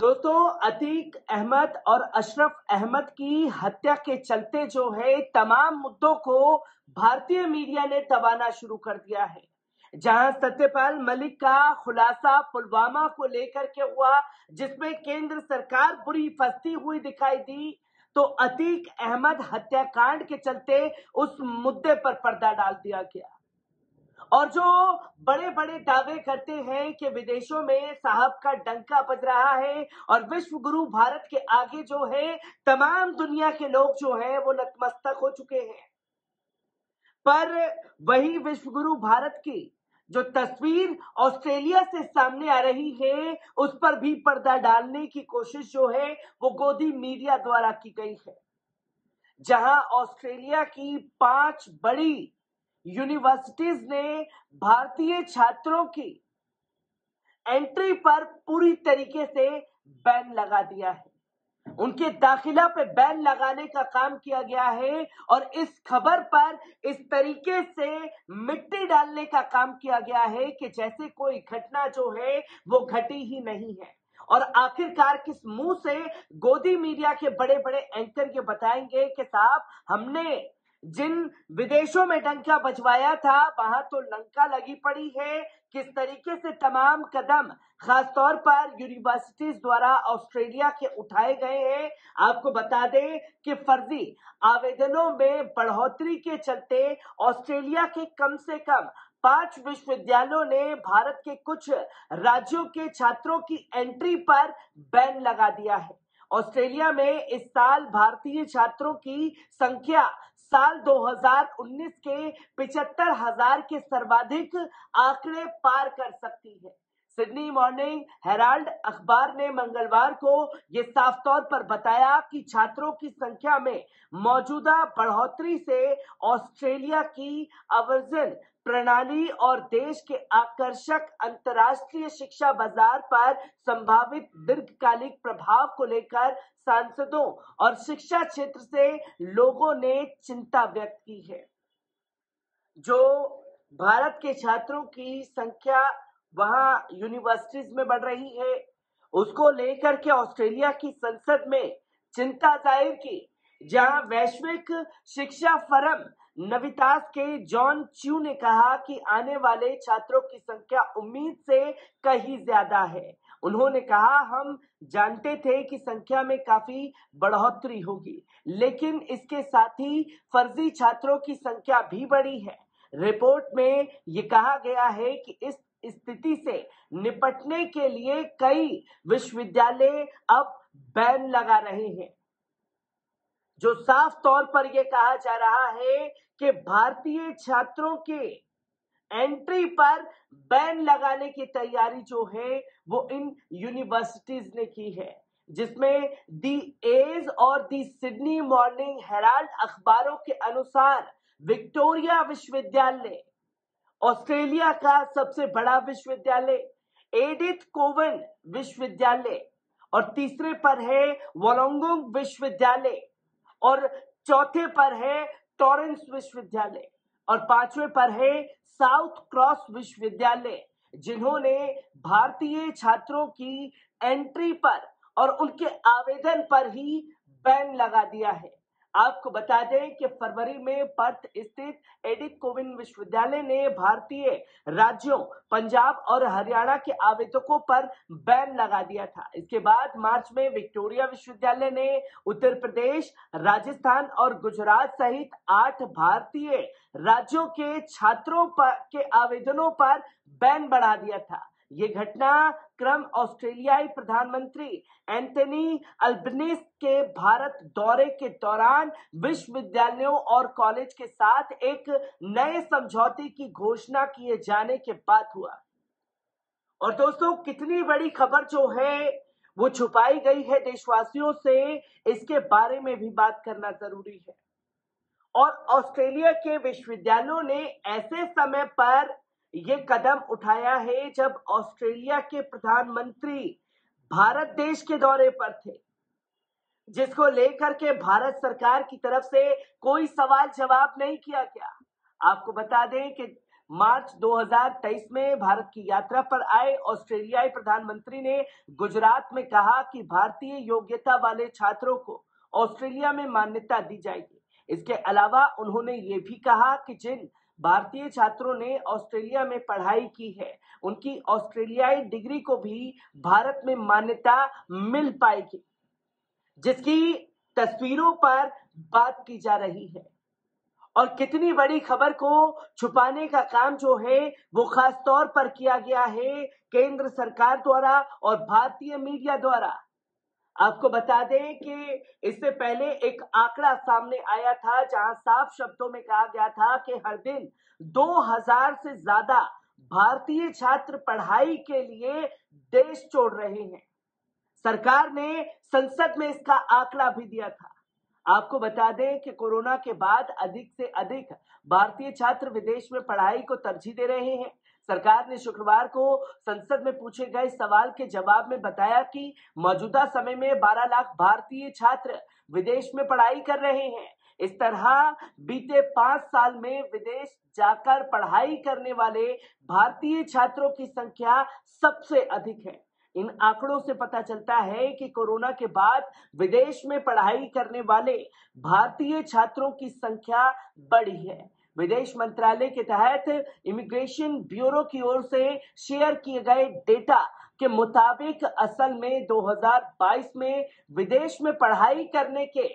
दोस्तों, अतीक अहमद और अशरफ अहमद की हत्या के चलते जो है तमाम मुद्दों को भारतीय मीडिया ने दबाना शुरू कर दिया है। जहां सत्यपाल मलिक का खुलासा पुलवामा को लेकर के हुआ, जिसमें केंद्र सरकार बुरी फंसती हुई दिखाई दी, तो अतीक अहमद हत्याकांड के चलते उस मुद्दे पर पर्दा डाल दिया गया। और जो बड़े बड़े दावे करते हैं कि विदेशों में साहब का डंका बज रहा है और विश्व गुरु भारत के आगे जो है तमाम दुनिया के लोग जो हैं वो नतमस्तक हो चुके हैं, पर वही विश्व गुरु भारत की जो तस्वीर ऑस्ट्रेलिया से सामने आ रही है उस पर भी पर्दा डालने की कोशिश जो है वो गोदी मीडिया द्वारा की गई है। जहां ऑस्ट्रेलिया की 5 बड़ी यूनिवर्सिटीज ने भारतीय छात्रों की एंट्री पर पूरी तरीके से बैन लगा दिया है, उनके दाखिला पे बैन लगाने का काम किया गया है और इस खबर पर इस तरीके से मिट्टी डालने का काम किया गया है कि जैसे कोई घटना जो है वो घटी ही नहीं है। और आखिरकार किस मुंह से गोदी मीडिया के बड़े बड़े एंकर ये बताएंगे कि साहब हमने जिन विदेशों में डंका बजवाया था वहां तो लंका लगी पड़ी है। किस तरीके से तमाम कदम खासतौर पर यूनिवर्सिटीज द्वारा ऑस्ट्रेलिया के उठाए गए हैं। आपको बता दें कि फर्जी आवेदनों में बढ़ोतरी के चलते ऑस्ट्रेलिया के कम से कम 5 विश्वविद्यालयों ने भारत के कुछ राज्यों के छात्रों की एंट्री पर बैन लगा दिया है। ऑस्ट्रेलिया में इस साल भारतीय छात्रों की संख्या साल 2019 के 75,000 के सर्वाधिक आंकड़े पार कर सकती है। सिडनी मॉर्निंग हेराल्ड अखबार ने मंगलवार को यह साफ तौर पर बताया कि छात्रों की संख्या में मौजूदा बढ़ोतरी से ऑस्ट्रेलिया की आवर्जन प्रणाली और देश के आकर्षक अंतर्राष्ट्रीय शिक्षा बाजार पर संभावित दीर्घकालिक प्रभाव को लेकर सांसदों और शिक्षा क्षेत्र से लोगों ने चिंता व्यक्त की है। जो भारत के छात्रों की संख्या वहां यूनिवर्सिटीज में बढ़ रही है, उसको लेकर के ऑस्ट्रेलिया की संसद में चिंता जाहिर की, जहां वैश्विक शिक्षा फोरम नवितास के जॉन च्यू ने कहा कि आने वाले छात्रों की संख्या उम्मीद से कहीं ज्यादा है। उन्होंने कहा, हम जानते थे कि संख्या में काफी बढ़ोतरी होगी, लेकिन इसके साथ ही फर्जी छात्रों की संख्या भी बढ़ी है। रिपोर्ट में यह कहा गया है कि इस स्थिति से निपटने के लिए कई विश्वविद्यालय अब बैन लगा रहे हैं। जो साफ तौर पर यह कहा जा रहा है कि भारतीय छात्रों के एंट्री पर बैन लगाने की तैयारी जो है वो इन यूनिवर्सिटीज ने की है, जिसमें दी एज और दी सिडनी मॉर्निंग हेराल्ड अखबारों के अनुसार विक्टोरिया विश्वविद्यालय, ऑस्ट्रेलिया का सबसे बड़ा विश्वविद्यालय, एडिथ कोवन विश्वविद्यालय, और तीसरे पर है वोलोंगोंग विश्वविद्यालय, और चौथे पर है टॉरेंस विश्वविद्यालय, और पांचवें पर है साउथ क्रॉस विश्वविद्यालय, जिन्होंने भारतीय छात्रों की एंट्री पर और उनके आवेदन पर ही बैन लगा दिया है। आपको बता दें कि फरवरी में पर्थ स्थित एडिथ कोविंद विश्वविद्यालय ने भारतीय राज्यों पंजाब और हरियाणा के आवेदकों पर बैन लगा दिया था। इसके बाद मार्च में विक्टोरिया विश्वविद्यालय ने उत्तर प्रदेश, राजस्थान और गुजरात सहित 8 भारतीय राज्यों के छात्रों के आवेदनों पर बैन बढ़ा दिया था। ये घटनाक्रम ऑस्ट्रेलियाई प्रधानमंत्री एंथनी अल्बनीज के भारत दौरे के दौरान विश्वविद्यालयों और कॉलेज के साथ एक नए समझौते की घोषणा किए जाने के बाद हुआ। और दोस्तों, कितनी बड़ी खबर जो है वो छुपाई गई है देशवासियों से, इसके बारे में भी बात करना जरूरी है। और ऑस्ट्रेलिया के विश्वविद्यालयों ने ऐसे समय पर यह कदम उठाया है जब ऑस्ट्रेलिया के प्रधानमंत्री भारत देश के दौरे पर थे, जिसको लेकर के भारत सरकार की तरफ से कोई सवाल जवाब नहीं किया गया। आपको बता दें कि मार्च 2023 में भारत की यात्रा पर आए ऑस्ट्रेलियाई प्रधानमंत्री ने गुजरात में कहा कि भारतीय योग्यता वाले छात्रों को ऑस्ट्रेलिया में मान्यता दी जाएगी। इसके अलावा उन्होंने ये भी कहा कि जिन भारतीय छात्रों ने ऑस्ट्रेलिया में पढ़ाई की है उनकी ऑस्ट्रेलियाई डिग्री को भी भारत में मान्यता मिल पाएगी, जिसकी तस्वीरों पर बात की जा रही है। और कितनी बड़ी खबर को छुपाने का काम जो है वो खास तौर पर किया गया है केंद्र सरकार द्वारा और भारतीय मीडिया द्वारा। आपको बता दें कि इससे पहले एक आंकड़ा सामने आया था जहां साफ शब्दों में कहा गया था कि हर दिन 2000 से ज्यादा भारतीय छात्र पढ़ाई के लिए देश छोड़ रहे हैं। सरकार ने संसद में इसका आंकड़ा भी दिया था। आपको बता दें कि कोरोना के बाद अधिक से अधिक भारतीय छात्र विदेश में पढ़ाई को तरजीह दे रहे हैं। सरकार ने शुक्रवार को संसद में पूछे गए सवाल के जवाब में बताया कि मौजूदा समय में 12 लाख भारतीय छात्र विदेश में पढ़ाई कर रहे हैं। इस तरह बीते 5 साल में विदेश जाकर पढ़ाई करने वाले भारतीय छात्रों की संख्या सबसे अधिक है। इन आंकड़ों से पता चलता है कि कोरोना के बाद विदेश में पढ़ाई करने वाले भारतीय छात्रों की संख्या बढ़ी है। विदेश मंत्रालय के तहत इमिग्रेशन ब्यूरो की ओर से शेयर किए गए डेटा के मुताबिक असल में 2022 में विदेश में पढ़ाई करने के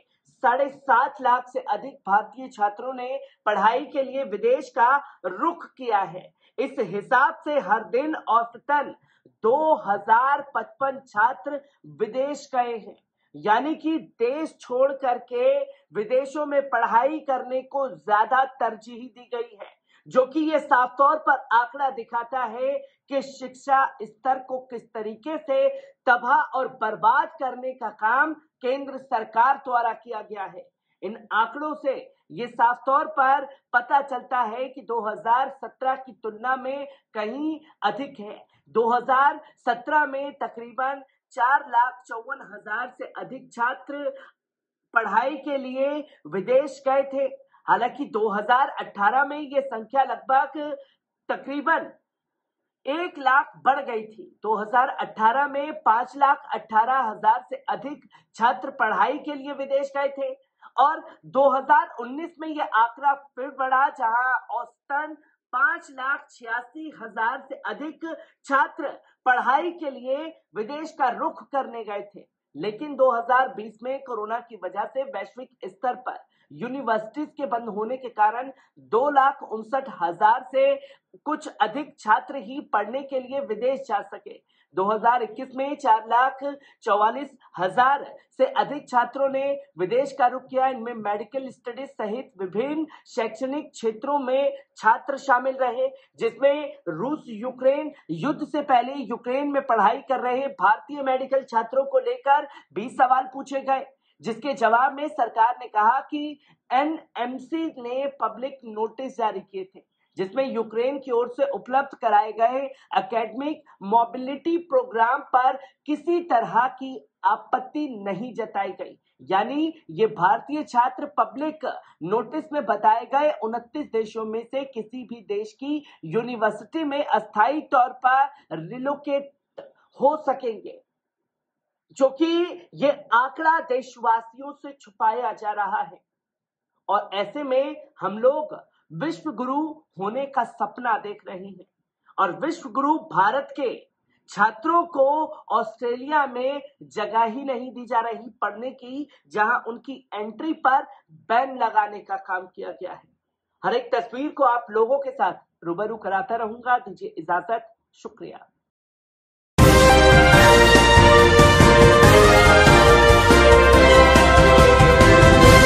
7.5 लाख से अधिक भारतीय छात्रों ने पढ़ाई के लिए विदेश का रुख किया है। इस हिसाब से हर दिन औसतन 2055 छात्र विदेश गए हैं, यानी कि देश छोड़ करके विदेशों में पढ़ाई करने को ज्यादा तरजीह दी गई है, जो कि ये साफ तौर पर आंकड़ा दिखाता है कि शिक्षा स्तर को किस तरीके से तबाह और बर्बाद करने का काम केंद्र सरकार द्वारा किया गया है। इन आंकड़ों से ये साफ तौर पर पता चलता है कि 2017 की तुलना में कहीं अधिक है। 2017 में तकरीबन 4,54,000 से अधिक छात्र पढ़ाई के लिए विदेश गए थे। हालांकि 2018 में ये संख्या लगभग तकरीबन 1 लाख बढ़ गई थी। 2018 में 5,18,000 से अधिक छात्र पढ़ाई के लिए विदेश गए थे और 2019 में यह आंकड़ा फिर बढ़ा, जहां औसतन 5,86,000 से अधिक छात्र पढ़ाई के लिए विदेश का रुख करने गए थे। लेकिन 2020 में कोरोना की वजह से वैश्विक स्तर पर यूनिवर्सिटीज के बंद होने के कारण 2,59,000 से कुछ अधिक छात्र ही पढ़ने के लिए विदेश जा सके। 2021 में 4,44,000 से अधिक छात्रों ने विदेश का रुख किया। इनमें मेडिकल स्टडीज सहित विभिन्न शैक्षणिक क्षेत्रों में छात्र शामिल रहे, जिसमें रूस यूक्रेन युद्ध से पहले यूक्रेन में पढ़ाई कर रहे भारतीय मेडिकल छात्रों को लेकर 20 सवाल पूछे गए, जिसके जवाब में सरकार ने कहा कि एनएमसी ने पब्लिक नोटिस जारी किए थे, जिसमें यूक्रेन की ओर से उपलब्ध कराए गए एकेडमिक मोबिलिटी प्रोग्राम पर किसी तरह की आपत्ति नहीं जताई गई। यानी ये भारतीय छात्र पब्लिक नोटिस में बताए गए 29 देशों में से किसी भी देश की यूनिवर्सिटी में अस्थायी तौर पर रिलोकेट हो सकेंगे, जो कि ये आंकड़ा देशवासियों से छुपाया जा रहा है। और ऐसे में हम लोग विश्व गुरु होने का सपना देख रहे हैं और विश्व गुरु भारत के छात्रों को ऑस्ट्रेलिया में जगह ही नहीं दी जा रही पढ़ने की, जहां उनकी एंट्री पर बैन लगाने का काम किया गया है। हर एक तस्वीर को आप लोगों के साथ रूबरू कराता रहूंगा। दीजिए इजाजत, शुक्रिया।